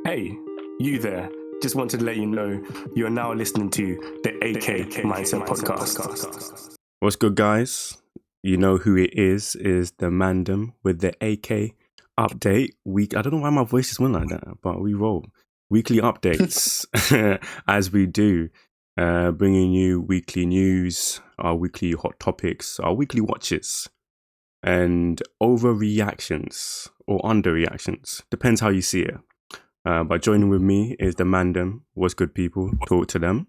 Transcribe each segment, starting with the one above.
Hey, you there. Just wanted to let you know you are now listening to the AK Mindset Podcast. What's good, guys? You know who it is the Mandem with the AK update week. I don't know why my voice just went like that, but we roll. Weekly updates as we do, bringing you weekly news, our weekly hot topics, our weekly watches, and overreactions or underreactions. Depends how you see it. But joining with me is the Mandem. What's good, people? Talk to them.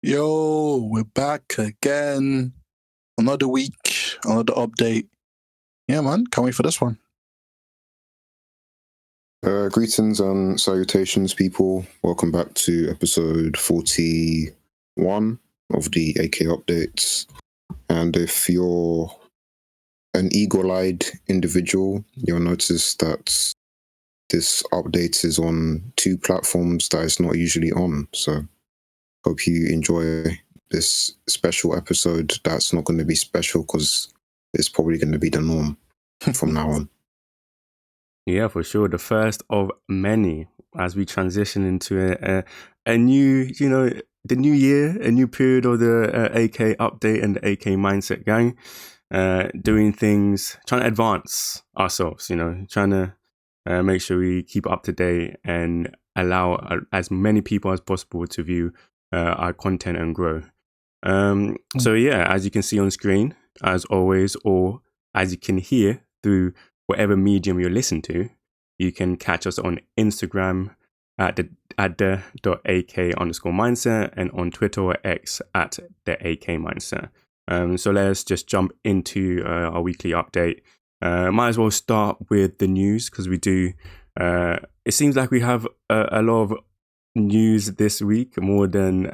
Yo, we're back again. Another week, another update. Yeah, man, can't wait for this one. Greetings and salutations, people. Welcome back to episode 41 of the AK updates. And if you're an eagle-eyed individual, you'll notice that this update is on two platforms that it's not usually on. So hope you enjoy this special episode that's not going to be special because it's probably going to be the norm from now on. Yeah, for sure. The first of many as we transition into a new, the new year, a new period of the AK update and the AK mindset gang, doing things, trying to advance ourselves, trying to make sure we keep up to date and allow as many people as possible to view our content and grow. So yeah, as you can see on screen, as always, or as you can hear through whatever medium you listen to, you can catch us on Instagram at the.ak_mindset and on Twitter or X at the AK mindset. So let's just jump into our weekly update. Might as well start with the news because we do. It seems like we have a lot of news this week, more than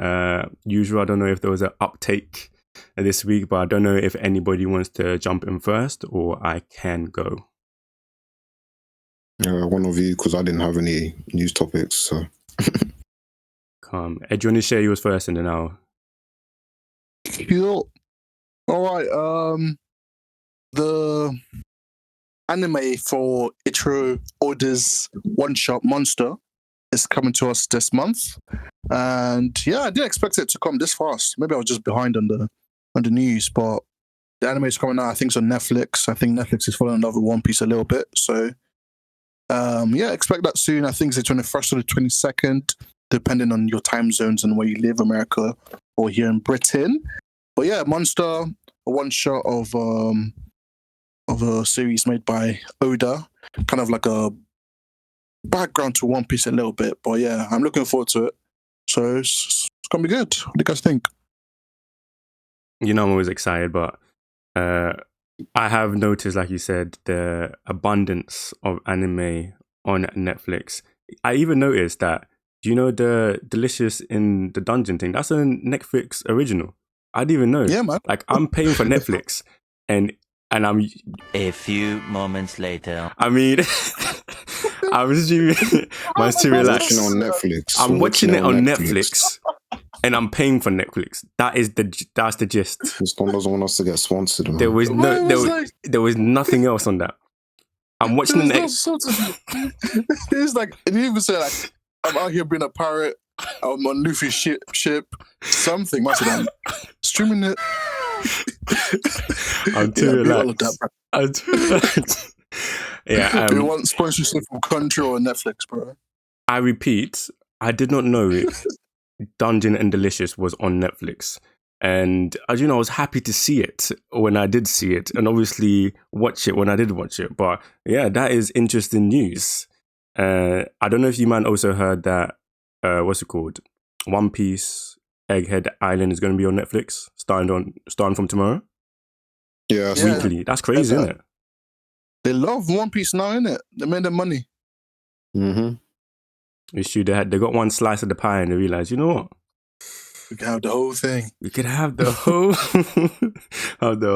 usual. I don't know if there was an uptake this week, but I don't know if anybody wants to jump in first or I can go. One of you, because I didn't have any news topics. So, Ed, do you want to share yours first, and then I'll. Cool. All right. The anime for Ichiro Oda's one-shot Monster is coming to us this month, and yeah, I didn't expect it to come this fast. Maybe I was just behind on the news, but the anime is coming out. I think it's on Netflix. I think Netflix is following in love with One Piece a little bit, so. Yeah, expect that soon. I think it's the 21st or the 22nd, depending on your time zones and where you live, America or here in Britain. But yeah, Monster, a one shot of a series made by Oda, kind of like a background to One Piece a little bit. But yeah, I'm looking forward to it. So it's gonna be good. What do you guys think? I'm always excited, but I have noticed, like you said, the abundance of anime on Netflix. I even noticed that, the Delicious in the Dungeon thing? That's a Netflix original. I didn't even know. Yeah, man. Like, I'm paying for Netflix and I'm... A few moments later. I mean, I was assuming mine's too relaxed. Watching on Netflix. I'm watching it on Netflix. And I'm paying for Netflix. That's the gist. Stone doesn't want us to get sponsored. Man. There was nothing else on that. I'm watching the next. It's like, it didn't even say like, I'm out here being a pirate. I'm on Luffy's ship. Something. Must have done. Streaming it. I'm too relaxed. I'm too relaxed. Yeah. Do you want sponsorship from Country or Netflix, bro? I repeat, I did not know it. Dungeon and Delicious was on Netflix, and as you know, I was happy to see it when I did see it, and obviously watch it when I did watch it. But yeah, that is interesting news. I don't know if you man also heard that what's it called? One Piece Egghead Island is going to be on Netflix starting from tomorrow. Yeah, weekly. That's crazy, isn't it? They love One Piece now, innit? They made their money. Mm-hmm. It's true. They got one slice of the pie and they realized, you know what? We can have the whole thing. We could have the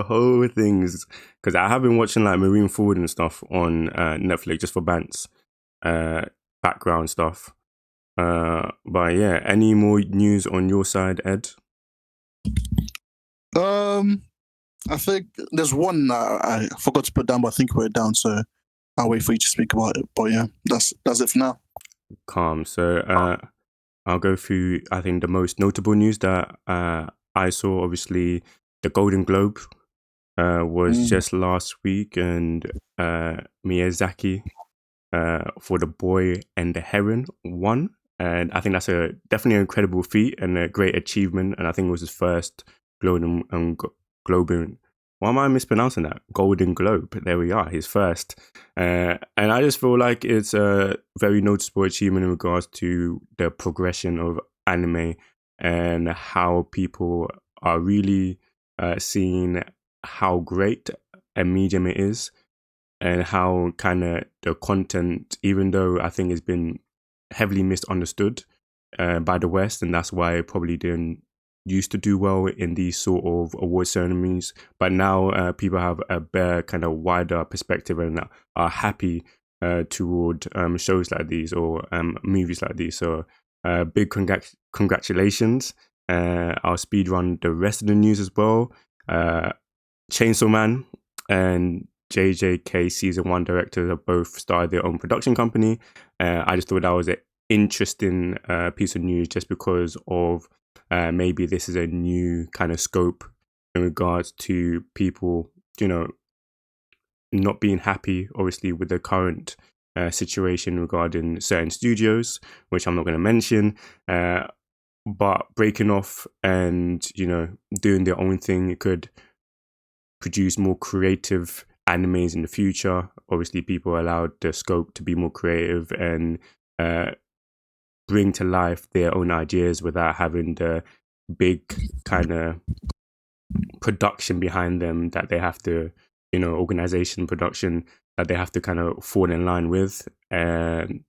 whole things. Because I have been watching like Marine Forward and stuff on Netflix just for Bant's background stuff. But yeah, any more news on your side, Ed? I think there's one I forgot to put down, but I think I put it down. So I'll wait for you to speak about it. But yeah, that's it for now. Calm. So I'll go through, I think, the most notable news that I saw. Obviously, the Golden Globe was just last week, and Miyazaki for The Boy and the Heron won. And I think that's definitely an incredible feat and a great achievement. And I think it was his first Golden why am I mispronouncing that? Golden Globe. There we are, his first. And I just feel like it's a very noticeable achievement in regards to the progression of anime and how people are really seeing how great a medium it is, and how kind of the content, even though I think it's been heavily misunderstood by the West, and that's why it probably didn't used to do well in these sort of award ceremonies, but now people have a better kind of wider perspective and are happy toward shows like these or movies like these. So big congratulations. I'll speed run the rest of the news as well. Chainsaw Man and JJK Season 1 Directors have both started their own production company. I just thought that was an interesting piece of news just because of maybe this is a new kind of scope in regards to people, not being happy, obviously, with the current situation regarding certain studios, which I'm not going to mention, but breaking off and, doing their own thing. It could produce more creative animes in the future. Obviously, people are allowed the scope to be more creative and bring to life their own ideas without having the big kind of production behind them that they have to, organization production that they have to kind of fall in line with. And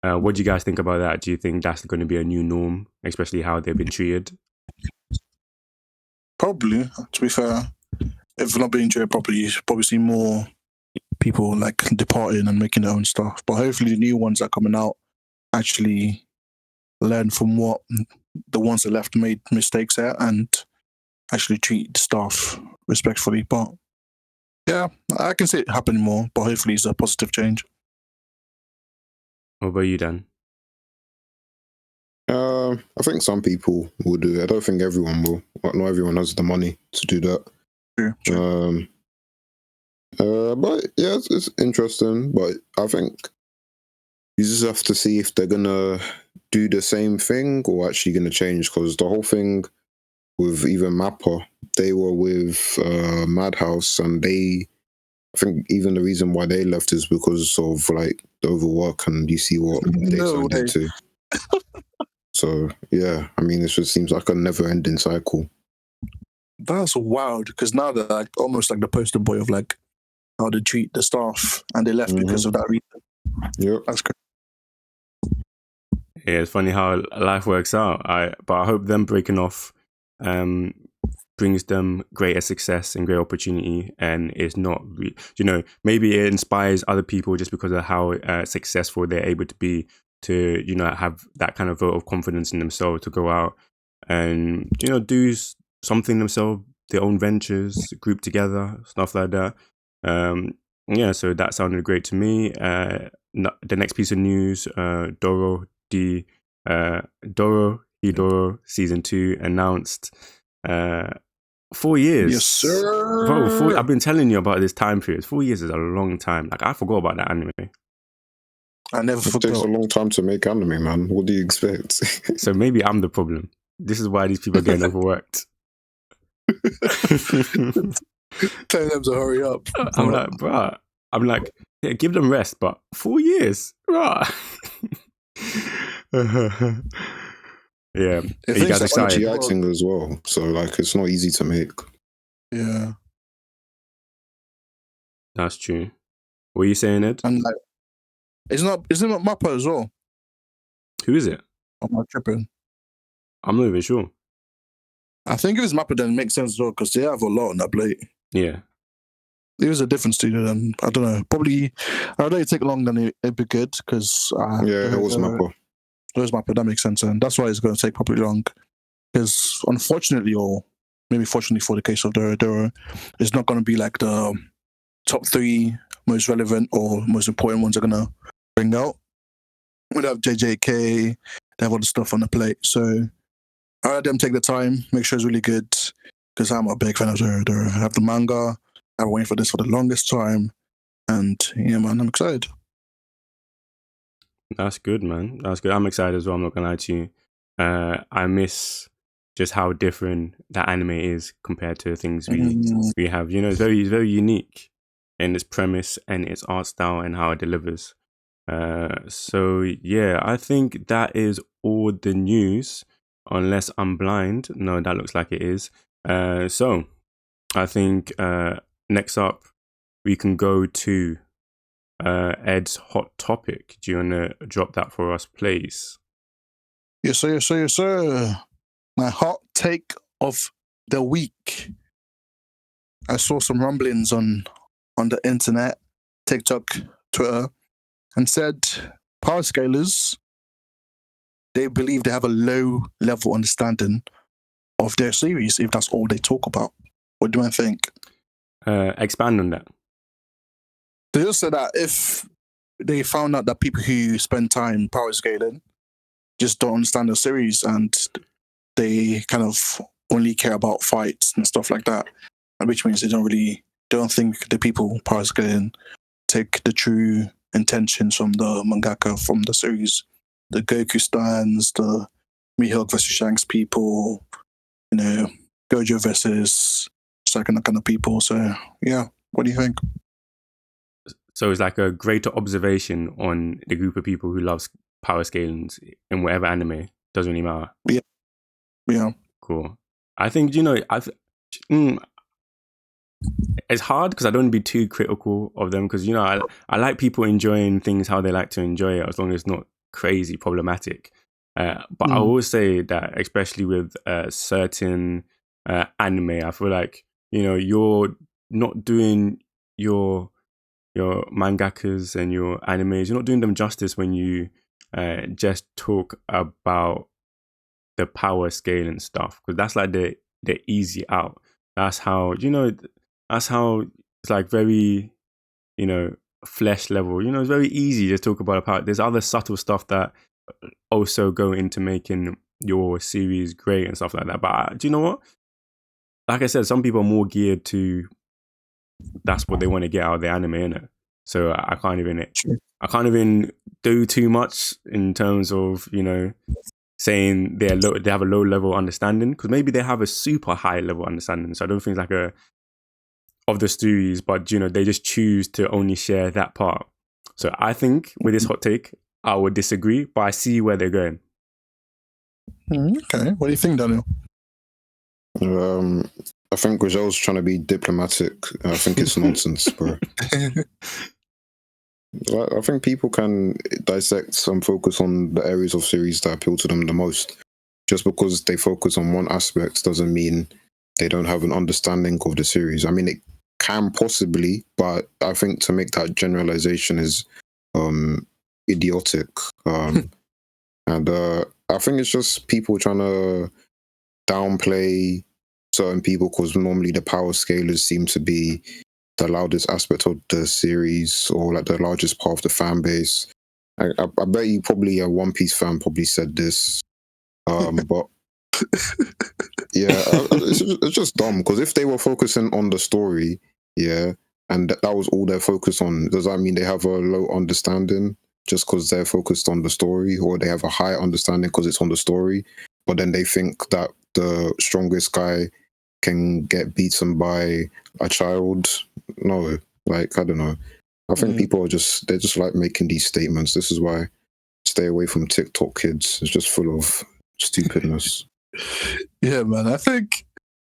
what do you guys think about that? Do you think that's going to be a new norm, especially how they've been treated? Probably, to be fair, if not being treated properly, you should probably see more people like departing and making their own stuff. But hopefully the new ones that are coming out actually learn from what the ones that left made mistakes at and actually treat staff respectfully. But yeah, I can see it happening more, but hopefully it's a positive change. What about you, Dan? I think some people will do it. I don't think everyone will. Not everyone has the money to do that. True. But yeah, it's interesting. But I think you just have to see if they're gonna do the same thing or actually gonna change. Because the whole thing with even Mappa, they were with Madhouse, and I think even the reason why they left is because of like the overwork, and you see what they turned into. So yeah, I mean, this just seems like a never-ending cycle. That's wild, because now they're like almost like the poster boy of like how they treat the staff, and they left because of that reason. Yep, that's crazy. Yeah, it's funny how life works out. But I hope them breaking off brings them greater success and great opportunity, and it's not, maybe it inspires other people just because of how successful they're able to be, to have that kind of vote of confidence in themselves to go out and do something themselves, their own ventures, group together, stuff like that. Yeah, so that sounded great to me. The next piece of news, Dorohedoro Season 2 announced 4 years. Yes, sir. Bro, I've been telling you about this time period. 4 years is a long time. Like, I forgot about that anime. I never it forgot. takes a long time to make anime, man. What do you expect? So maybe I'm the problem. This is why these people are getting overworked. Telling them to hurry up. I'm like, bruh. I'm like, yeah, give them rest, but 4 years, bruh. Yeah. Are you guys excited? CGI thing as well, so like it's not easy to make. Yeah, that's true. What are you saying, Ed? and like, isn't it Mappa as well? Who is it? I'm not tripping. I'm not even sure. I think if it's Mappa, then it makes sense as well, because they have a lot on that plate. Yeah. It was a different studio, then I don't know. Probably, I don't take long, then it'd be good, because yeah, it was Mappa. It was Mappa. That makes sense, and that's why it's going to take probably long. Because unfortunately, or maybe fortunately for the case of Dorohedoro, it's not going to be like the top 3 most relevant or most important ones are gonna bring out. We have JJK, they have all the stuff on the plate. So I let them take the time, make sure it's really good, because I'm a big fan of Dorohedoro. I have the manga. I've been waiting for this for the longest time. And yeah, man, I'm excited. That's good, man. That's good. I'm excited as well. I'm not gonna lie to you. I miss just how different that anime is compared to things we have. You know, it's very unique in its premise and its art style and how it delivers. So yeah, I think that is all the news. Unless I'm blind, no, that looks like it is. So I think next up we can go to Ed's hot topic. Do you want to drop that for us, please? Yes, sir, yes, sir, yes, sir. My hot take of the week. I saw some rumblings on the internet, TikTok, Twitter, and said power scalers, they believe they have a low level understanding of their series if that's all they talk about. What do I think? Expand on that. They just said that if they found out that people who spend time power scaling just don't understand the series and they kind of only care about fights and stuff like that, which means they don't think the people power scaling take the true intentions from the mangaka from the series. The Goku stands, the Mihawk versus Shanks people, you know, Gojo versus second kind of people. So yeah, what do you think? So it's like a greater observation on the group of people who loves power scalings in whatever anime. Doesn't really matter. Yeah. Cool. I think, you know, it's hard because I don't want to be too critical of them because, you know, I like people enjoying things how they like to enjoy it as long as it's not crazy problematic. But I always say that, especially with certain anime, I feel like, you know, you're not doing your mangakas and your animes, you're not doing them justice when you just talk about the power scale and stuff, because that's like the easy out. That's how, you know, that's how it's like very, you know, flesh level. You know, it's very easy to talk about power. There's other subtle stuff that also go into making your series great and stuff like that. But do you know what? Like I said, some people are more geared to that's what they want to get out of the anime, innit? So I can't even do too much in terms of, you know, saying they have a low level understanding, because maybe they have a super high level understanding. So I don't think it's like of the series, but, you know, they just choose to only share that part. So I think with this hot take, I would disagree, but I see where they're going. Okay, what do you think, Daniel? I think Raguel's trying to be diplomatic. I think it's nonsense, bro. I think people can dissect and focus on the areas of series that appeal to them the most. Just because they focus on one aspect doesn't mean they don't have an understanding of the series. I mean, it can possibly, but I think to make that generalization is idiotic. And I think it's just people trying to downplay certain people, because normally the power scalers seem to be the loudest aspect of the series, or like the largest part of the fan base. I bet you probably a One Piece fan probably said this, but yeah, it's just dumb, because if they were focusing on the story, yeah, and that was all they're focused on, does that mean they have a low understanding just because they're focused on the story, or they have a high understanding because it's on the story, but then they think that the strongest guy can get beaten by a child? No, like, I don't know. I think people they're just like making these statements. This is why stay away from TikTok, kids. It's just full of stupidness. Yeah, man. I think,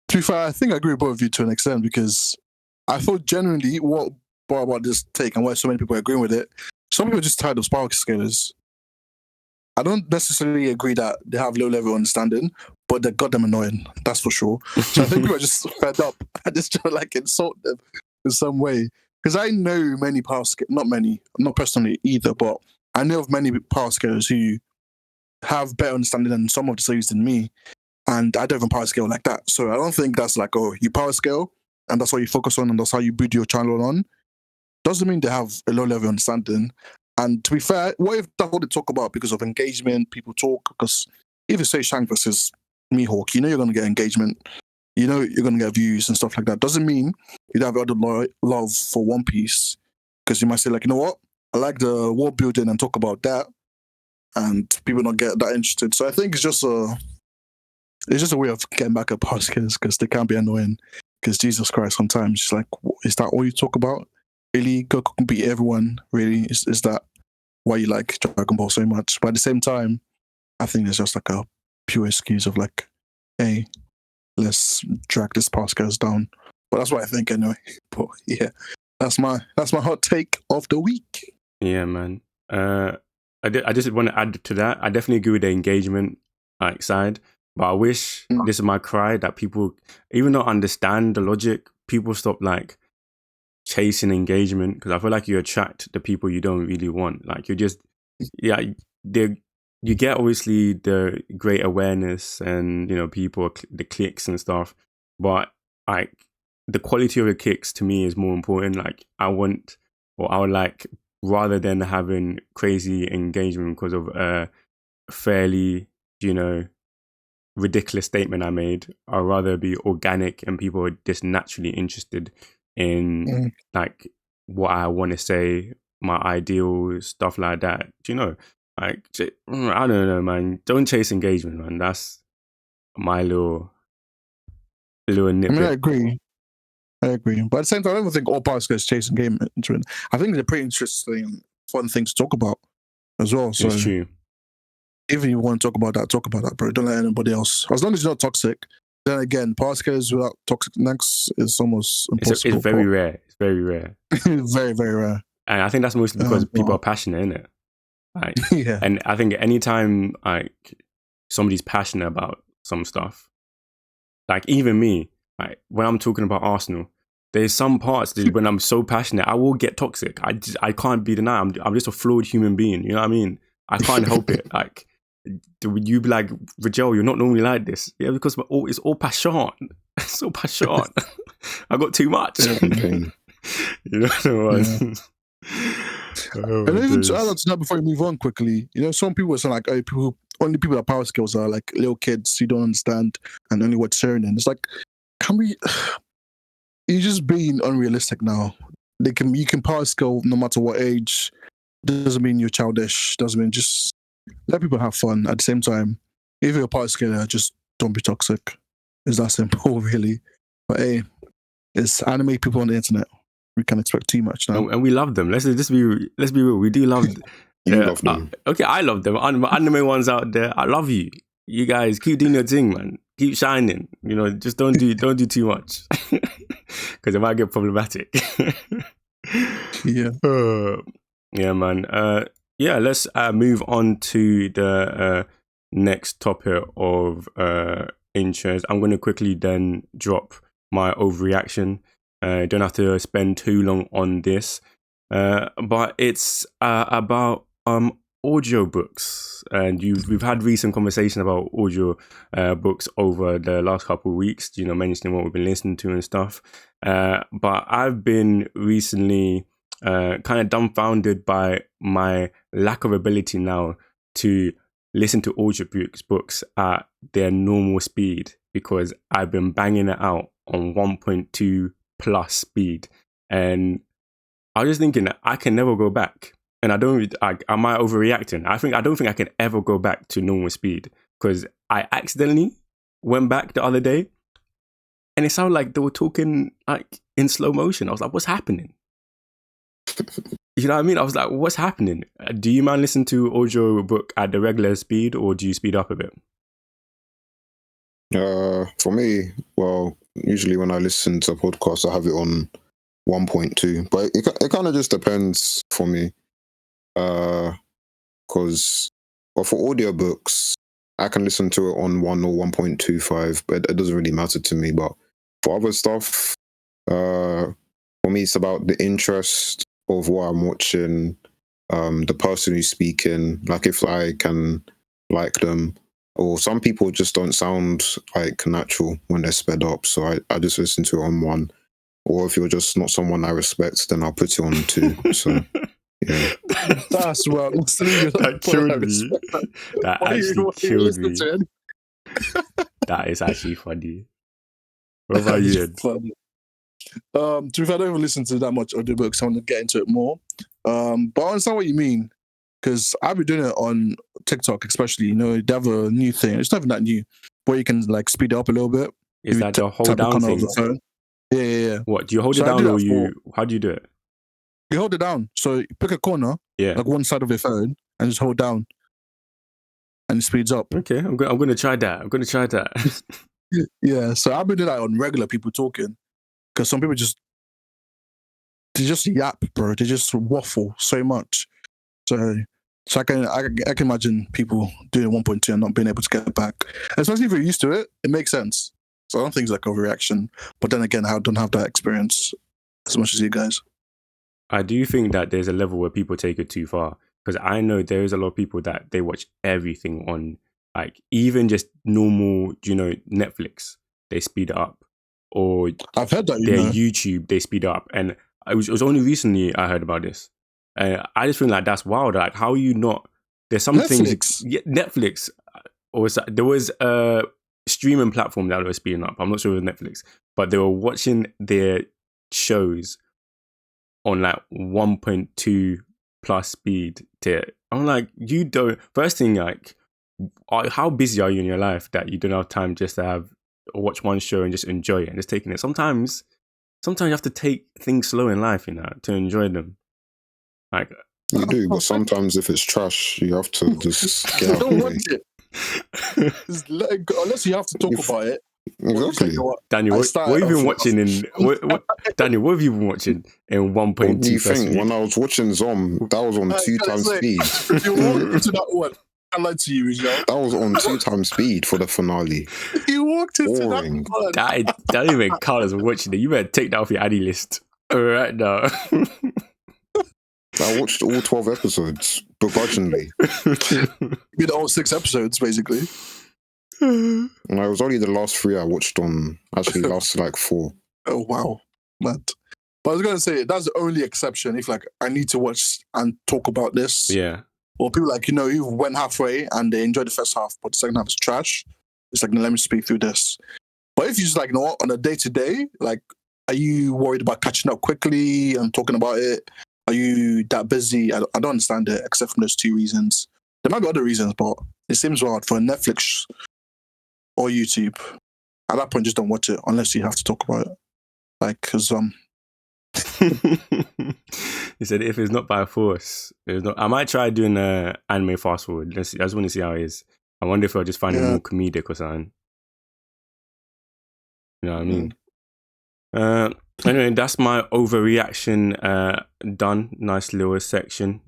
to be fair, I think I agree with both of you to an extent, because I thought generally what brought about this take and why so many people are agreeing with it, some people are just tired of power scalers. I don't necessarily agree that they have low level understanding, but they're goddamn annoying. That's for sure. So I think people are just fed up. I just try to like insult them in some way. Because I know many power scalers, not many, not personally either, but I know of many power scalers who have better understanding than some of the series than me. And I don't even power scale like that. So I don't think that's like, oh, you power scale and that's what you focus on and that's how you build your channel on. doesn't mean they have a low level of understanding. And to be fair, what if that's what they talk about because of engagement? People talk because if you say Shank versus Mihawk, you know you're going to get engagement. You know you're going to get views and stuff like that. Doesn't mean you'd have other love for One Piece because you might say like, you know what, I like the world building and talk about that, and people don't get that interested. So I think it's just a way of getting back at past kids because they can be annoying. Because Jesus Christ, sometimes it's like, is that all you talk about? Really, go beat everyone. Really, is that why you like Dragon Ball so much? But at the same time, I think it's just like a pure excuse of like, hey, let's drag this past guys down. But that's what I think anyway. But yeah, that's my hot take of the week. Yeah, man. I just want to add to that. I definitely agree with the engagement side, but I wish this is my cry that people, even though understand the logic, people stop like chasing engagement because I feel like you attract the people you don't really want. Like you just, yeah, you get obviously the great awareness and people, the clicks and stuff, but like the quality of the kicks to me is more important. Like I would like, rather than having crazy engagement because of a fairly, ridiculous statement I made, I'd rather be organic and people are just naturally interested in like what I want to say, my ideals, stuff like that. Like, I don't know, man. Don't chase engagement, man. That's my little nitpick. I mean, I agree. But at the same time, I don't think all podcasters chase engagement. I think they're pretty interesting, fun things to talk about as well. So it's true. If you want to talk about that, bro, don't let anybody else. As long as you're not toxic. Then again, podcasts without toxic necks is almost impossible. It's very rare. It's very rare. Very, very rare. And I think that's mostly because people are passionate, innit? Like, yeah. And I think anytime like somebody's passionate about some stuff, like even me, like when I'm talking about Arsenal, there's some parts that when I'm so passionate, I will get toxic. I can't be denied. I'm just a flawed human being. You know what I mean? I can't help it. Like, you be like, Raguel, you're not normally like this. Yeah, because it's all passion. It's all passion. I got too much. Pain. You know what I mean? And even to add on to that before you move on quickly, some people are saying like, oh, only people that power skills are like little kids you don't understand and only what's sharing. And it's like, you're just being unrealistic now. You can power skill no matter what age. Doesn't mean you're childish. Doesn't mean just let people have fun. At the same time, if you're a power skiller, just don't be toxic. It's that simple, really. But hey, it's anime people on the internet. We can't expect too much now. And we love them. Let's be real. We do love them. You love them. Okay, I love them. Anime ones out there, I love you. You guys keep doing your thing, man. Keep shining. Just don't do too much because it might get problematic. Yeah. Yeah, man. Let's move on to the next topic of intros. I'm going to quickly then drop my overreaction. Don't have to spend too long on this, but it's about audiobooks, and we've had recent conversation about audio books over the last couple of weeks. Mentioning what we've been listening to and stuff. But I've been recently kind of dumbfounded by my lack of ability now to listen to audiobooks at their normal speed, because I've been banging it out on 1.2 plus speed, and I was just thinking that I can never go back. And am I overreacting? I don't think I can ever go back to normal speed, because I accidentally went back the other day and it sounded like they were talking like in slow motion. I was like, what's happening? You know what I mean? I was like, what's happening? Do you mind listening to audio book at the regular speed, or do you speed up a bit? For me, well, usually when I listen to a podcast, I have it on 1.2, but it kind of just depends for me. Because for audiobooks, I can listen to it on 1 or 1.25, but it doesn't really matter to me. But for other stuff, for me, it's about the interest of what I'm watching, the person who's speaking, like if I can like them, or some people just don't sound like natural when they're sped up. So I just listen to it on 1. or if you're just not someone I respect, then I'll put you on too. So yeah, That's well. That killed me. That actually killed me. That is actually funny. What about you, Ed? Funny. To be fair, I don't even listen to that much audiobooks. I want to get into it more. But I understand what you mean, because I've been doing it on TikTok, especially. You know, they have a new thing. It's not even that new, where you can like speed it up a little bit. Is that the hold down thing? Yeah. What, do you hold it down, or how do you do it? You hold it down. So you pick a corner, like one side of your phone, and just hold down, and it speeds up. Okay, I'm going to try that. Yeah. So I've been doing that on regular people talking, because some people they just yap, bro. They just waffle so much. So I can imagine people doing 1.2 and not being able to get back, especially if you're used to it. It makes sense. So I don't think it's like overreaction, but then again, I don't have that experience as much as you guys. I do think that there's a level where people take it too far, because I know there is a lot of people that they watch everything on, like, even just normal, Netflix, they speed it up, or I've heard that their YouTube, they speed it up, and it was only recently I heard about this. I just feel like that's wild. Like, how are you not? There's some things. Netflix, or there was a streaming platform that was speeding up. I'm not sure it was Netflix, but they were watching their shows on like 1.2 plus speed to it. I'm like, you don't. First thing, like, how busy are you in your life that you don't have time just to watch one show and just enjoy it and just taking it? Sometimes you have to take things slow in life, to enjoy them. Like, you do, but sometimes if it's trash, you have to just get out. Don't watch it. Just let it go, unless you have to talk about it. Exactly. Daniel, what have you been watching Daniel, what have you been watching in 1.2? What do you think? When I was watching Zom, that was on 2 times speed. If you walked into that one, I lied to you, Raguel. That was on 2 times speed for the finale. You walked into Boring. that one. That don't even count as watching it. You better take that off your Addy list right now. I watched all 12 episodes, begrudgingly. You did all 6 episodes, basically. And it was only the last 3 I watched on, actually last like 4. Oh, wow. Mad. But I was going to say, that's the only exception if, like, I need to watch and talk about this. Yeah. Or people, like, who went halfway and they enjoyed the first half, but the second half is trash. It's like, no, let me speak through this. But if you just, like, on a day-to-day, like, are you worried about catching up quickly and talking about it? Are you that busy? I don't understand it, except from those 2 reasons. There might be other reasons, but it seems wild for Netflix or YouTube. At that point, just don't watch it unless you have to talk about it. Like, because he said, if it's not by force, it's not. I might try doing an anime fast forward. Let's see. I just want to see how it is. I wonder if I'll just find it more comedic or something. You know what I mean? Anyway, that's my overreaction done. Nice little section.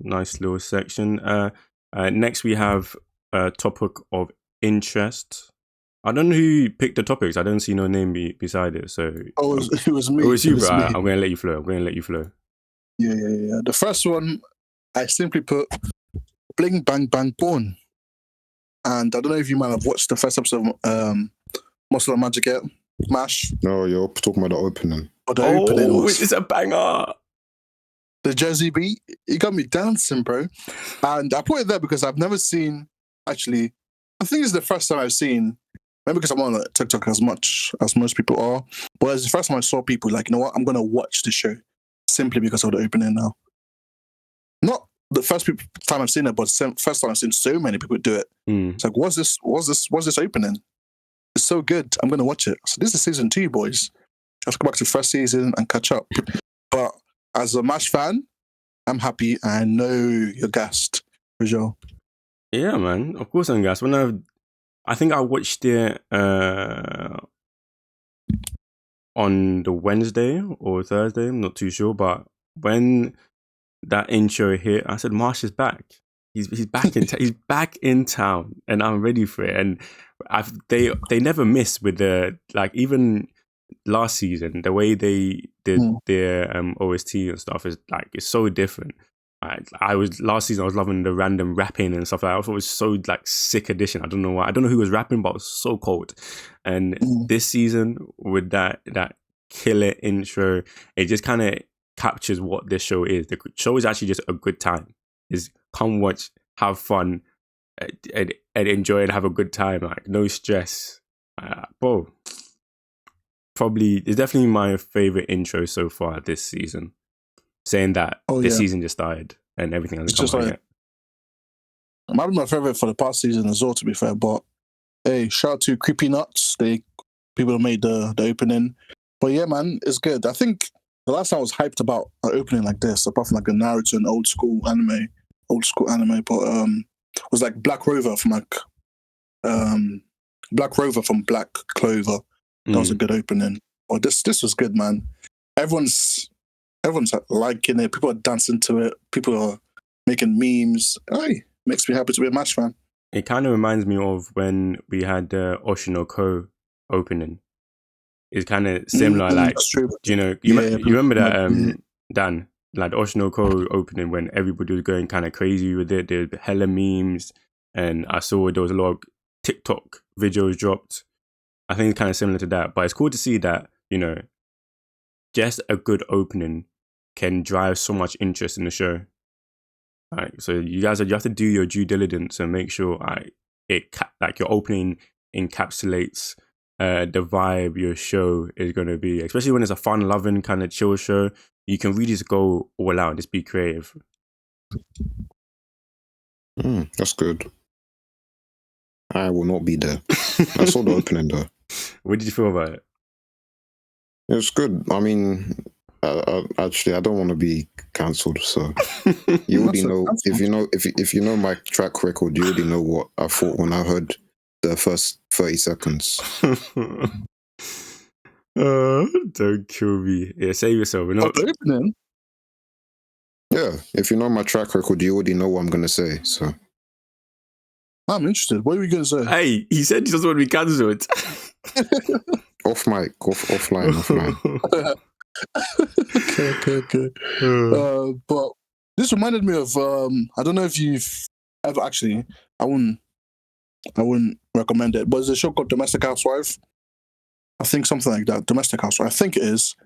Next, we have a topic of interest. I don't know who picked the topics. I don't see no name beside it. So it was me. It was you, bro. I'm going to let you flow. Yeah. The first one, I simply put BLING-BANG-BANG And I don't know if you might have watched the first episode of Muscle and Magic yet. MASH. No, you're talking about the opening. The opening it's a banger. The Jersey beat, it got me dancing, bro. And I put it there because I've never seen, actually, I think it's the first time I've seen, maybe because I'm on TikTok as much as most people are, but it's the first time I saw people like, you know what, I'm going to watch the show simply because of the opening now. Not the first time I've seen it, but first time I've seen so many people do it. It's like, what's this opening? It's so good. I'm going to watch it. So this is season 2, boys. I have to go back to the first season and catch up. But as a MASH fan, I'm happy. I know you're gassed, Raguel. Yeah, man. Of course I'm gassed. I think I watched it on the Wednesday or Thursday. I'm not too sure. But when that intro hit, I said, Marsh is back. He's back in he's back in town, and I'm ready for it. And they never miss with the, like, even last season, the way they did their OST and stuff is like, it's so different. Last season I was loving the random rapping and stuff like that. I thought it was so like sick edition. I don't know why. I don't know who was rapping, but it was so cold. And this season with that killer intro. It just kind of captures what this show is. The show is actually just a good time. Is come watch, have fun, and enjoy and have a good time. Like no stress, bro. Probably it's definitely my favorite intro so far this season. Saying that this season just started and everything has come out yet. It might be my favorite for the past season as well, to be fair. But hey, shout out to Creepy Nuts. People made the opening. But yeah, man, it's good. I think the last time I was hyped about an opening like this, apart from like a Naruto and old school anime, but was like Black Rover from Black Clover. That was a good opening. But this was good, man. Everyone's liking it. People are dancing to it. People are making memes. Hey, makes me happy to be a MASH fan. It kind of reminds me of when we had the Oshinoko opening. It's kind of similar. Like, you remember that, Dan? Like the Oshinoko opening when everybody was going kind of crazy with it. There were hella memes, and I saw there was a lot of TikTok videos dropped. I think it's kind of similar to that, but it's cool to see that, just a good opening can drive so much interest in the show. Right, so you have to do your due diligence and make sure your opening encapsulates the vibe your show is going to be, especially when it's a fun-loving kind of chill show. You can really just go all out and just be creative. That's good. I will not be there. I saw the opening though. What did you feel about it? It was good. I mean, actually, I don't want to be cancelled, so you already know. If you know my track record, you already know what I thought when I heard the first 30 seconds. Don't kill me. Yeah, save yourself. We're not opening. Yeah, if you know my track record, you already know what I'm gonna say. So I'm interested. What are we gonna say? Hey, he said he doesn't want to be cancelled. Off mic, offline. Okay. But this reminded me of I don't know if you've ever actually. I wouldn't recommend it. But there's a show called Domestic Housewife. I think something like that. Domestic Housewife. I think it is.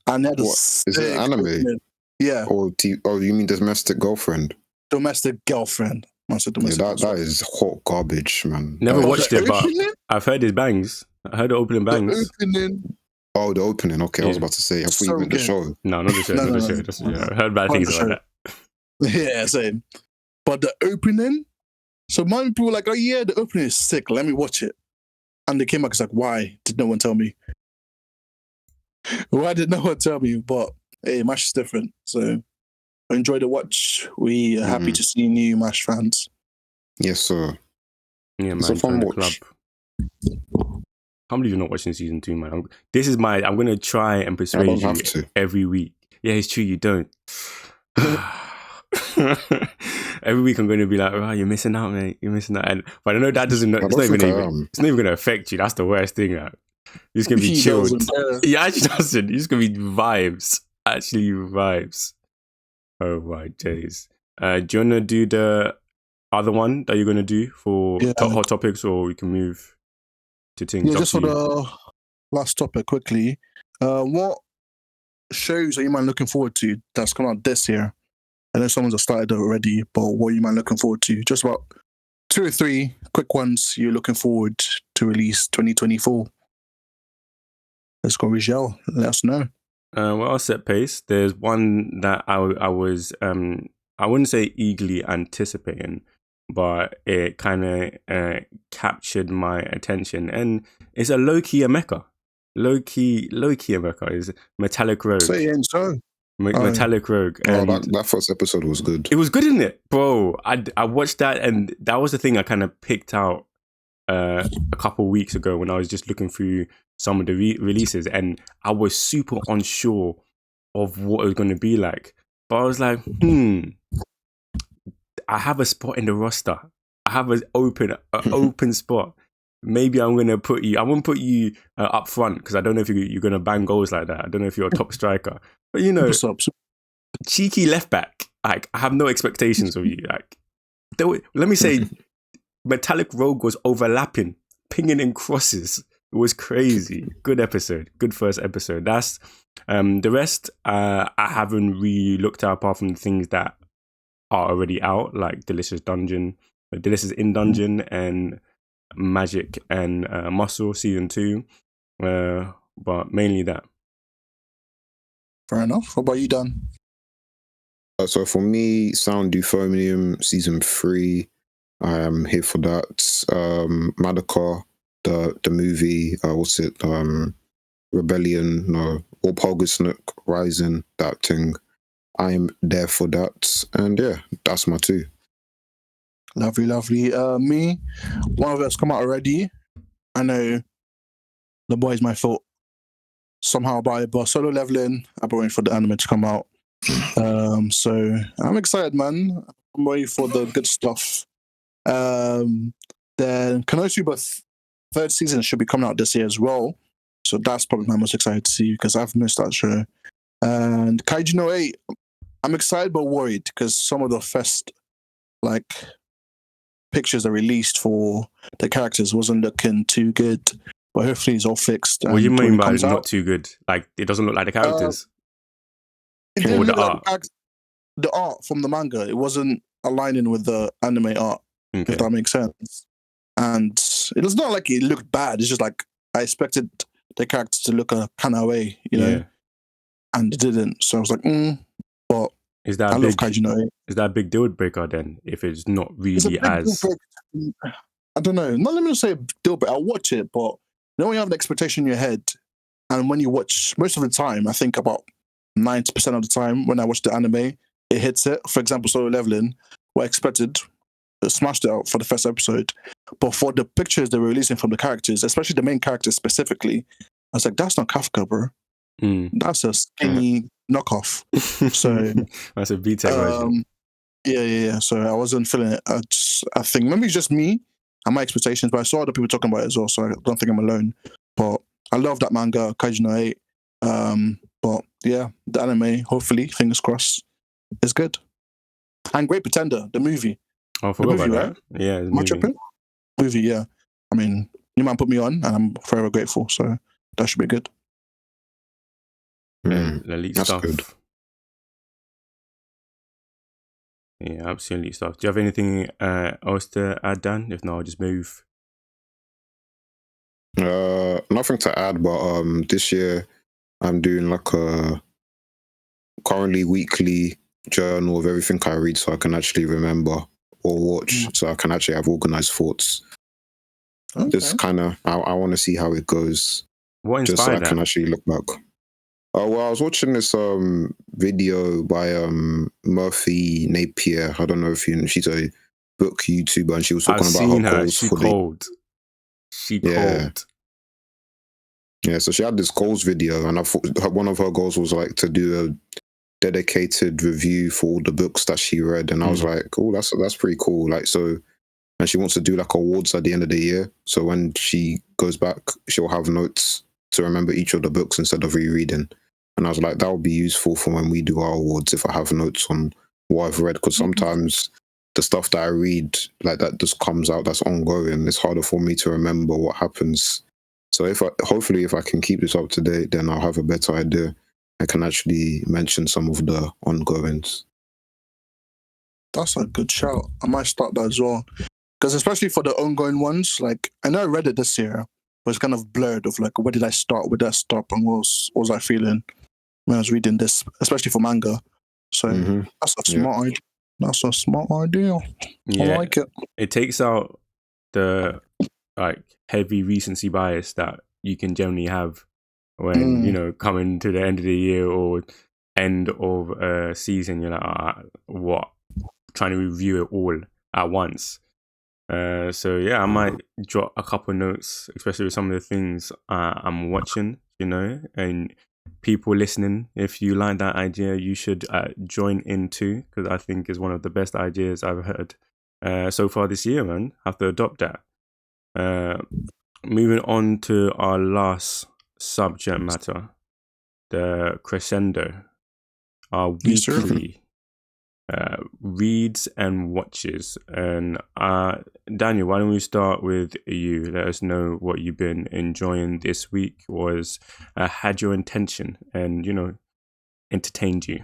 And is it anime? Yeah. Or you mean Domestic Girlfriend? Domestic Girlfriend. That is hot garbage, man. Never watched it, but I've heard his bangs. I heard the opening bangs. The opening. Okay, I was about to say, I thought you meant the show. No, not the show. Not the show. I heard bad things about that. Yeah, same. But the opening, so many people were like, oh yeah, the opening is sick. Let me watch it. And they came back, it's like, why did no one tell me? Why did no one tell me? But hey, MASH is different. So enjoy the watch. We are happy to see new MASH fans. Yes, sir. Yeah, man. It's a fun watch. Club. I can't believe you're not watching season 2, man. I'm going to try and persuade you every week. Yeah, it's true, you don't. Every week I'm going to be like, oh, you're missing out, mate. You're missing out. But I know that doesn't, it's not even going to affect you. That's the worst thing. You're just going to be chilled. He actually doesn't. You're just going to be vibes. Actually vibes. Oh my days. Do you want to do the other one that you're going to do for hot topics, or we can move to things? Yeah, just for the last topic quickly. What shows are you man looking forward to that's come out this year? I know someone's started already, but what are you man looking forward to? Just about 2 or 3 quick ones you're looking forward to release 2024. Let's go, Raguel. Let us know. Well, I'll set pace. There's one that I was, I wouldn't say eagerly anticipating, but it kind of captured my attention. And it's a low-key Emeka. Low-key Emeka is Metallic Rogue. Say it ain't so. Metallic Rogue. That first episode was good. It was good, isn't it? Bro, I watched that, and that was the thing I kind of picked out a couple weeks ago when I was just looking through some of the releases, and I was super unsure of what it was going to be like. But I was like, I have a spot in the roster. I have an open spot. Maybe I won't put you up front because I don't know if you're going to bang goals like that. I don't know if you're a top striker. But cheeky left back. Like, I have no expectations of you. Like, let me say, Metallic Rogue was overlapping, pinging in crosses It was crazy. Good episode. Good first episode. That's the rest. I haven't really looked at apart from the things that are already out, like Delicious in Dungeon, and Magic and Muscle season 2. But mainly that. Fair enough. What about you, Dan? So for me, Sound Euphonium season 3, I am here for that. Madoka, the movie, what's it? Rebellion, no, or Polgasnook Rising, that thing. I'm there for that, and yeah, that's my 2. Lovely. Me, one of it's come out already. I know the boy's my fault somehow about it, but Solo Leveling, I've been waiting for the anime to come out. So I'm excited, man. I'm waiting for the good stuff. Then Konosuba third season should be coming out this year as well. So that's probably my most excited to see because I've missed that show. And Kaiju no 8, I'm excited but worried because some of the first pictures that released for the characters wasn't looking too good. But hopefully it's all fixed. What do you mean by not not too good? Like it doesn't look like the characters? It didn't Or the look art? like the art from the manga. It wasn't aligning with the anime art, Okay. if that makes sense. And it was not like it looked bad. It's just like I expected the characters to look a kind of way, you know, and it didn't. So I was like, but Is that I love Kaiju no 8. Is that a big deal breaker then? If it's not It's a really big as deal breaker. I don't know. Not let me say deal breaker. I'll watch it, but you know when you have an expectation in your head, and when you watch, most of the time, I think about 90% of the time when I watch the anime, it hits it. For example, Solo Leveling, what I expected, smashed it out for the first episode. But for the pictures they were releasing from the characters, especially the main characters specifically, I was like, that's not Kafka, bro. That's a skinny knockoff. So that's a BTEC version. Yeah. So I wasn't feeling it. I think maybe it's just me and my expectations, but I saw other people talking about it as well, so I don't think I'm alone. But I love that manga, Kaiju no 8. But yeah, the anime, hopefully, fingers crossed, is good. And Great Pretender, the movie. Oh, I forgot about that. Right? Yeah, the Am I tripping? Movie, yeah. I mean, you man put me on, and I'm forever grateful. So that should be good. Elite that's stuff. good. Yeah, absolutely stuff. Do you have anything else to add, Dan? If not, I'll just move. Nothing to add, but this year I'm doing like a currently weekly journal of everything I read, so I can actually remember or watch, so I can actually have organized thoughts. Okay. Just kind of, I want to see how it goes. What inspired just so I that? can actually look back. Well, I was watching this video by Murphy Napier. I don't know if you know, she's a book YouTuber, and she was talking about her goals She for cold. She cold. Yeah, so she had this goals video, and I thought one of her goals was like to do a dedicated review for all the books that she read, and I was like, oh, that's pretty cool. Like, so, and she wants to do like awards at the end of the year. So when she goes back, she'll have notes to remember each of the books instead of rereading. And I was like, that would be useful for when we do our awards if I have notes on what I've read, because sometimes the stuff that I read, like that just comes out that's ongoing. It's harder for me to remember what happens. So hopefully if I can keep this up to date, then I'll have a better idea. I can actually mention some of the ongoings. That's a good shout. I might start that as well. Because especially for the ongoing ones, like, I know I read it this year, but it's kind of blurred of like, where did I start, where did I stop, and what was I feeling when I was reading this, especially for manga. So that's a smart idea. That's a smart idea. Yeah, I like it. It takes out the like heavy recency bias that you can generally have when you know coming to the end of the year or end of a season. You're like, what? Trying to review it all at once. So yeah, I might jot a couple notes, especially with some of the things I'm watching. You know, and people listening, if you like that idea, you should join in too, because I think is one of the best ideas I've heard so far this year, man. Have to adopt that. Moving on to our last subject matter, the crescendo, our weekly reads and watches. And Daniel, why don't we start with you? Let us know what you've been enjoying this week, was had your intention and, entertained you.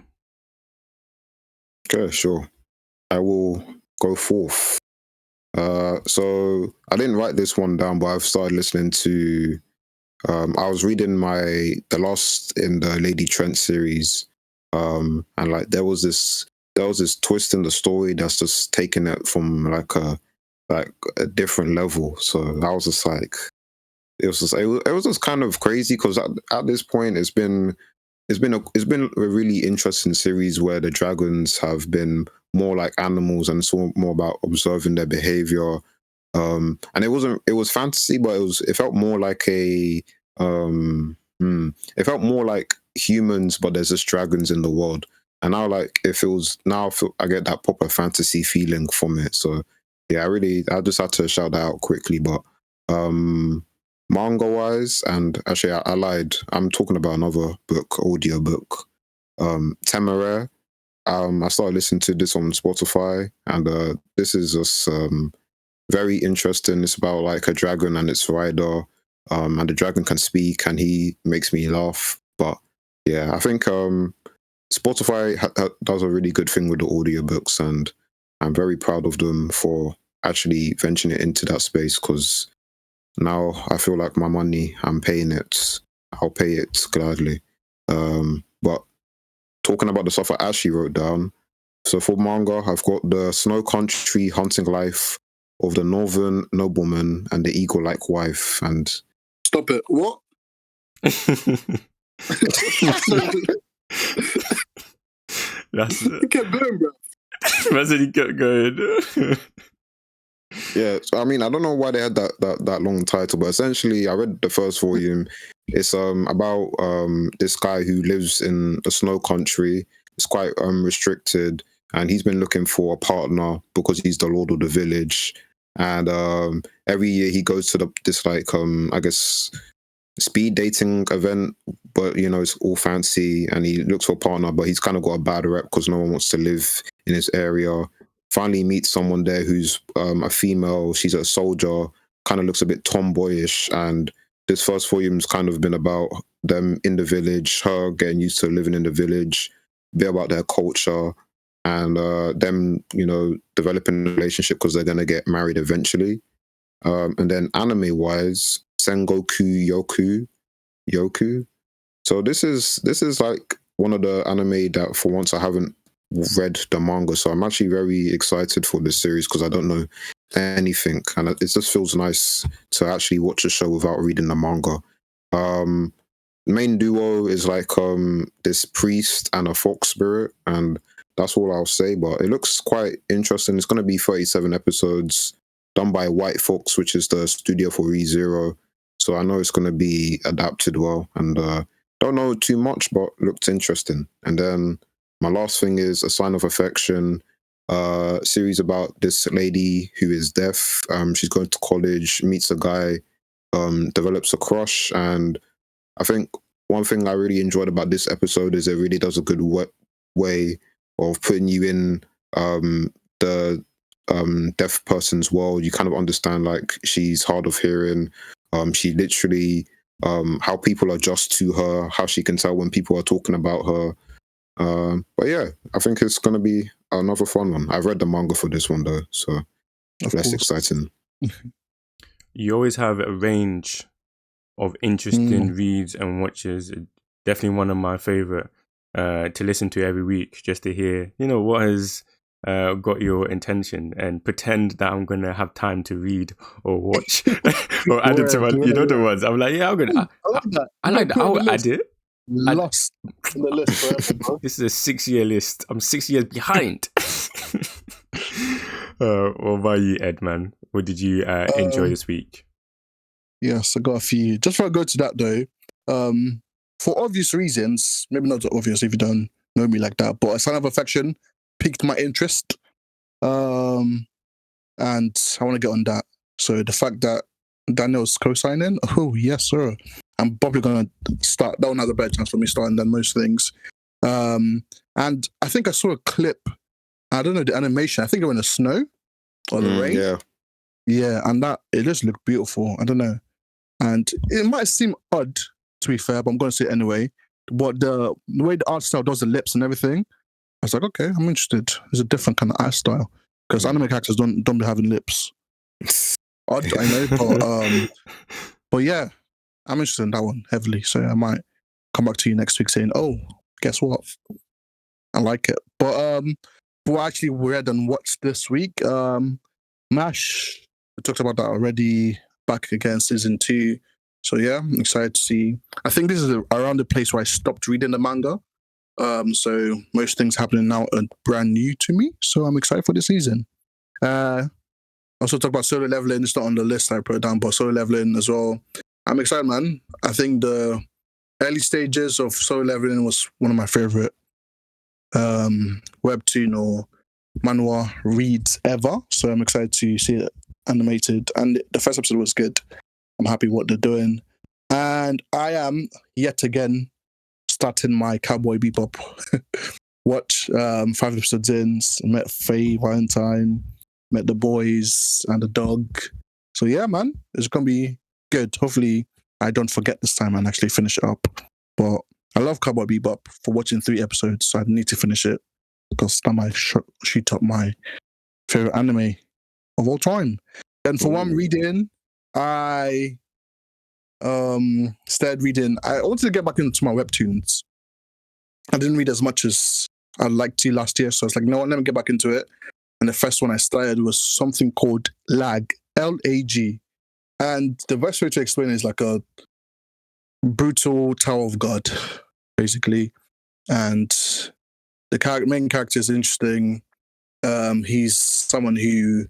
Okay, sure. I will go forth. So I didn't write this one down, but I've started listening to. I was reading the last in the Lady Trent series, and like there was this twist in the story that's just taking it from like a different level. So I was just like, it was just kind of crazy because at this point it's been a really interesting series where the dragons have been more like animals and it's more about observing their behavior. And it was fantasy, but it felt more like it felt more like humans, but there's just dragons in the world. And I get that proper fantasy feeling from it. So yeah, I just had to shout that out quickly. But manga wise, and actually I lied. I'm talking about another audio book, Temeraire. I started listening to this on Spotify, and this is just very interesting. It's about like a dragon and its rider, and the dragon can speak, and he makes me laugh. But yeah, I think Spotify does a really good thing with the audiobooks, and I'm very proud of them for actually venturing it into that space, because now I feel like my money, I'm paying it. I'll pay it gladly. But talking about the stuff I actually wrote down, so for manga, I've got the Snow Country Hunting Life of the Northern Nobleman and the Eagle-like Wife. And Stop it. What? That's You kept going, bro. that's he kept going. yeah, so, I mean, I don't know why they had that long title, but essentially, I read the first volume. It's about this guy who lives in the Snow Country. It's quite restricted, and he's been looking for a partner because he's the lord of the village. And every year he goes to this like I guess speed dating event, but it's all fancy, and he looks for a partner, but he's kind of got a bad rep because no one wants to live in his area. Finally meets someone there who's a female. She's a soldier, kind of looks a bit tomboyish, and this first volume's kind of been about them in the village, her getting used to living in the village, a bit about their culture, and them developing a relationship because they're going to get married eventually. And then anime wise, Sengoku Yoku. So this is like one of the anime that for once I haven't read the manga, so I'm actually very excited for this series because I don't know anything, and it just feels nice to actually watch a show without reading the manga. Main duo is like this priest and a fox spirit, and that's all I'll say, but it looks quite interesting. It's going to be 37 episodes done by White Fox, which is the studio for ReZero. So I know it's going to be adapted well, and don't know too much, but looked interesting. And then my last thing is A Sign of Affection, series about this lady who is deaf. She's going to college, meets a guy, develops a crush, and I think one thing I really enjoyed about this episode is it really does a good way of putting you in the deaf person's world. You kind of understand, like, she's hard of hearing. She literally, how people adjust to her, how she can tell when people are talking about her. But yeah, I think it's going to be another fun one. I've read the manga for this one though, so less exciting. You always have a range of interesting reads and watches. Definitely one of my favorite to listen to every week, just to hear, what has got your attention, and pretend that I'm going to have time to read or watch or add it to my, the ones. I'm like, yeah, I'm going to, I like that. I'll add it. Lost in the list forever, bro. This is a 6-year list. I'm 6 years behind. What about you, Ed, man? What did you enjoy this week? Yes, I got a few. Just before I go to that though, for obvious reasons, maybe not so obvious if you don't know me like that, but A Sign of Affection piqued my interest. And I want to get on that. So the fact that Daniel's co-signing, oh yes, sir. I'm probably gonna start. That one has a better chance for me starting than most things. And I think I saw a clip. I don't know the animation. I think they were in the snow or the rain. Yeah, and that it just looked beautiful. I don't know, and it might seem odd to be fair, but I'm going to say it anyway. But the way the art style does the lips and everything, I was like, okay, I'm interested. It's a different kind of art style because anime characters don't be having lips. Odd, I know, but yeah, I'm interested in that one heavily. So I might come back to you next week saying, oh, guess what? I like it. But what I actually read and watched this week, MASH, we talked about that already, back again, season 2. So yeah, I'm excited to see. I think this is around the place where I stopped reading the manga. So most things happening now are brand new to me. So I'm excited for the season. Also talk about Solo Leveling. It's not on the list I put it down, but Solo Leveling as well. I'm excited, man. I think the early stages of Solo Leveling was one of my favorite webtoon or manhwa reads ever. So I'm excited to see it animated. And the first episode was good. I'm happy what they're doing. And I am yet again starting my Cowboy Bebop watch. 5 episodes in, met Faye, Valentine, met the boys and the dog. So yeah, man, it's gonna be good. Hopefully I don't forget this time and actually finish it up. But I love Cowboy Bebop for watching 3 episodes, so I need to finish it because that might shoot up my favorite anime of all time. And for what I'm reading, I started reading. I wanted to get back into my webtoons. I didn't read as much as I'd like to last year, so I was like, no, let me get back into it. And the first one I started was something called Lag, Lag. And the best way to explain it is like a brutal Tower of God, basically. And the main character is interesting. He's someone who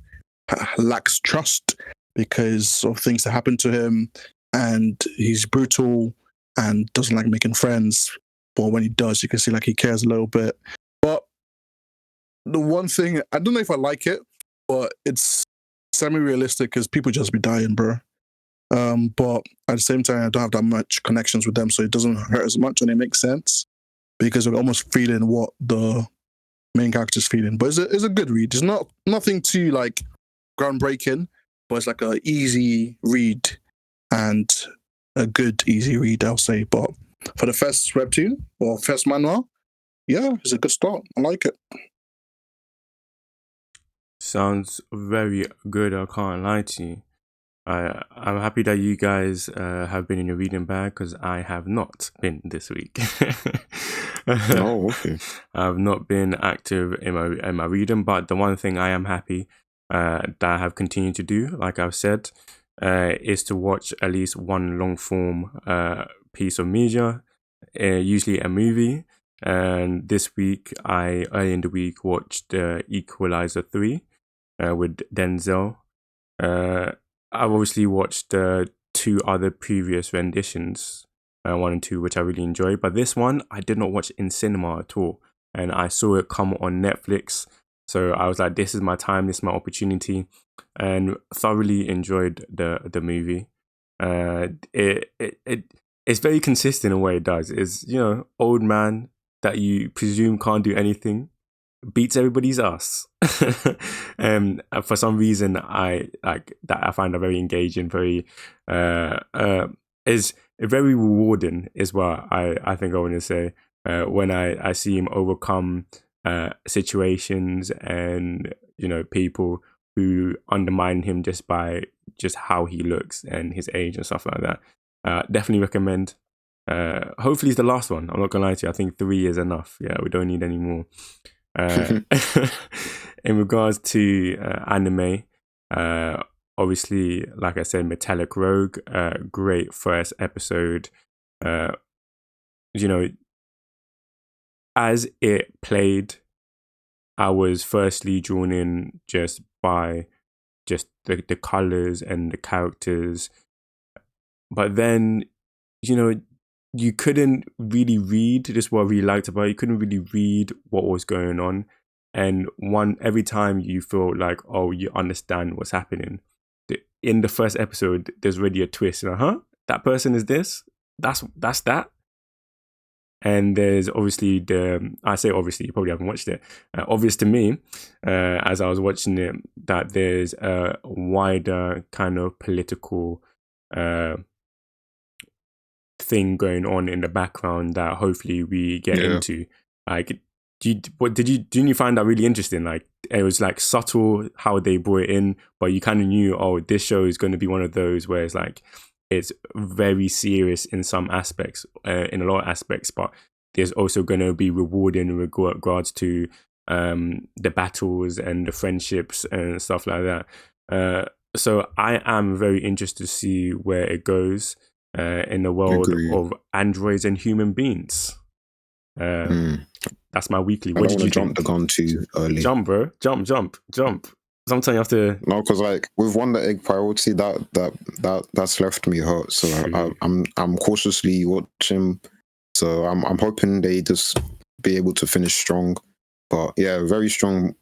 lacks trust because of things that happen to him. And he's brutal and doesn't like making friends. But when he does, you can see like he cares a little bit. But the one thing, I don't know if I like it, but it's semi-realistic because people just be dying, bro. But at the same time, I don't have that much connections with them, so it doesn't hurt as much and it makes sense because we're almost feeling what the main character's feeling. But it's a good read. It's not nothing too like groundbreaking, but it's like a easy read and a good easy read, I'll say. But for the first webtoon or first manhwa, yeah, it's a good start. I like it. Sounds very good, I can't lie to you. I'm happy that you guys have been in your reading bag because I have not been this week. Oh, okay. I've not been active in my reading, but the one thing I am happy that I have continued to do, like I've said, is to watch at least one long form piece of media, usually a movie. And this week, early in the week, watched Equalizer 3 with Denzel. I've obviously watched 2 other previous renditions, 1 and 2, which I really enjoyed. But this one, I did not watch in cinema at all. And I saw it come on Netflix. So I was like, this is my time, this is my opportunity. And thoroughly enjoyed the movie. It's very consistent in what it does. It's, old man that you presume can't do anything beats everybody's ass. For some reason, I like that. I find that very engaging. Very is very rewarding. Is what I think I want to say. When I see him overcome situations and people who undermine him just by how he looks and his age and stuff like that. Definitely recommend. Hopefully it's the last one. I'm not gonna lie to you. I think 3 is enough. Yeah, we don't need any more. In regards to anime, obviously, like I said, Metallic Rogue, great first episode. As it played, I was firstly drawn in just by the colors and the characters, but then you couldn't really read. This is what I really liked about it. You couldn't really read what was going on, and every time you feel like, oh, you understand what's happening. In the first episode, there's already a twist. That person is this. That's that. And there's obviously I say obviously, you probably haven't watched it. Obvious to me, as I was watching it, that there's a wider kind of political thing going on in the background that hopefully we get into. Like, didn't you find that really interesting? Like, it was like subtle how they brought it in, but you kind of knew, oh, this show is going to be one of those where it's like, it's very serious in some aspects, in a lot of aspects, but there's also going to be rewarding in regards to the battles and the friendships and stuff like that. So I am very interested to see where it goes in the world of androids and human beings. That's my weekly. What did you jump the gun too early? Jump, bro. Jump. Sometimes you have to. No, because like with Wonder Egg priority, that's left me hurt. So I'm cautiously watching. So I'm hoping they just be able to finish strong. But yeah, very strong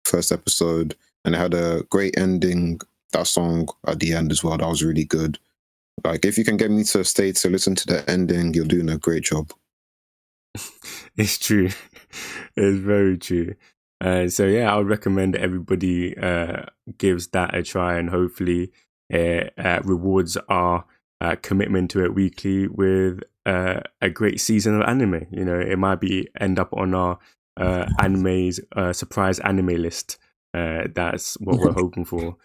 first episode, and it had a great ending. That song at the end as well, that was really good. Like, if you can get me to stay to listen to the ending, you're doing a great job. It's true. It's very true. So yeah, I would recommend everybody gives that a try, and hopefully rewards our commitment to it weekly with a great season of anime. You know, it might be end up on our anime's surprise anime list. That's what we're hoping for.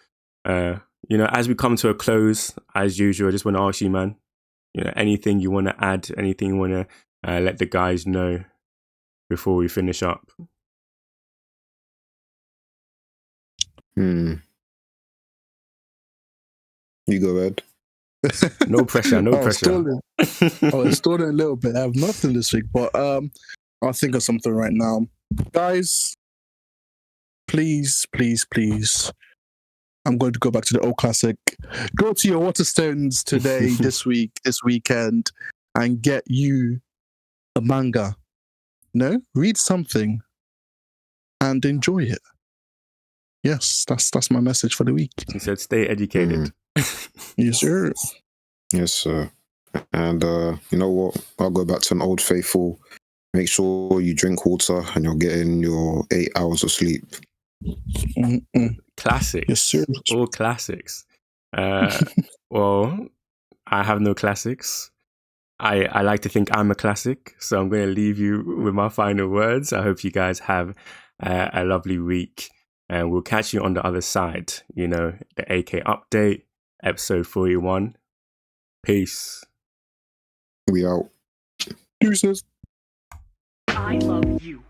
You know, as we come to a close, as usual, I just want to ask you, man, you know, anything you want to add, anything you want to let the guys know before we finish up? You go ahead. No pressure, no pressure. I was stalling a little bit. I have nothing this week, but I'll think of something right now. Guys, please, I'm going to go back to the old classic. Go to your Waterstones today, this weekend, and get you a manga. No? Read something and enjoy it. Yes, that's my message for the week. He said stay educated. Yes, sir. Yes, sir. And you know what? I'll go back to an old faithful. Make sure you drink water and you're getting your 8 hours of sleep. Classics. Yes, sir. All classics. Well, I have no classics. I like to think I'm a classic, so I'm going to leave you with my final words. I hope you guys have a lovely week, and we'll catch you on the other side. You know, the AK update, episode 41. Peace. We out. Deuces. I love you.